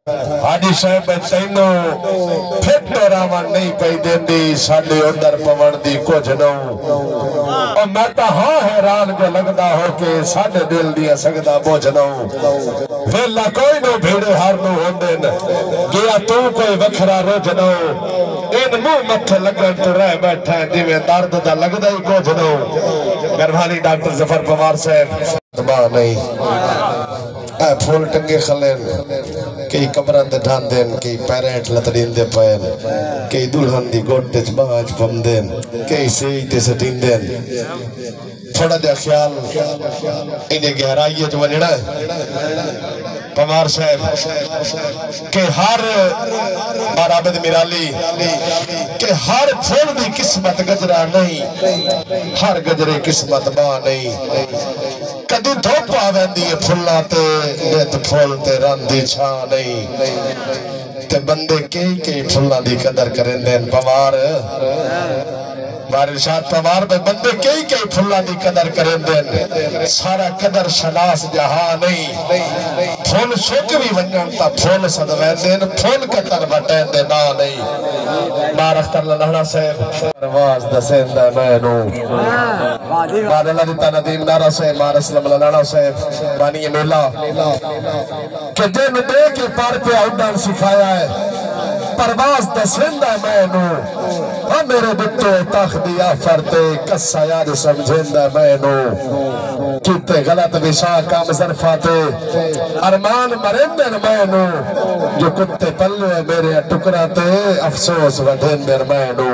حاجی صاحب تینوں پھٹ راون نہیں پئی دیندی ساڈے ادھر پون دی کچھ نو اور میں تا ہاں حیران جو لگدا ہو کہ ساڈے دل دیا سگدا بوجھ نو ویلا کوئی نو بھیڑے ہار نو ہوندن گیا تو کوئی وکھرا روج نو ان منہ متھے لگن تو رہ بیٹھا ہے جویں درد دا لگدا ہی کچھ نو گھروالی ڈاکٹر ظفر پوار صاحب تباہ نہیں اے پھول ٹنگے خلین کئی قبران دے ڈھان دین کئی پیرٹ لطرین دے پین کئی دلہن دی گوٹے چباج پم دین کئی سیتے سٹین دین تھوڑا دے خیال انہیں گہرائیے جو ونیڑا ہے پمار صاحب کہ ہر مرابد میرالی کہ ہر پھول دی قسمت گجرہ نہیں ہر گجرے قسمت ماں نہیں کدی دھوپ آوین دی پھولا تے نیت پھول تے رن دی چھاں نہیں تے بندے کئی پھولا دی قدر کریں دین پمار بارشاد پمار میں بندے کئی پھولا دی قدر کریں دین سارا قدر شناس جہاں نہیں پھول شک بھی ونجن تا پھول صدوین دین پھول قطر بٹین دے نا نہیں مار اختر لنہنا سے پرواز دسین دے مینو مار اللہ دیتا ندیم نارا سے مار اسلام لنہنا سے بانی میلا کہ دن دے کے پار پہ آؤڈان سکھایا ہے پرواز دسین دے مینو ہم میرے دتو تخدی آفرتے کسا یاد سمجھین دے مینو کیتے غلط بشاہ کام ظرفاتے ارمان مرندن مینو جو کتے پلوے میرے ٹکراتے افسوس وڈھین در مینو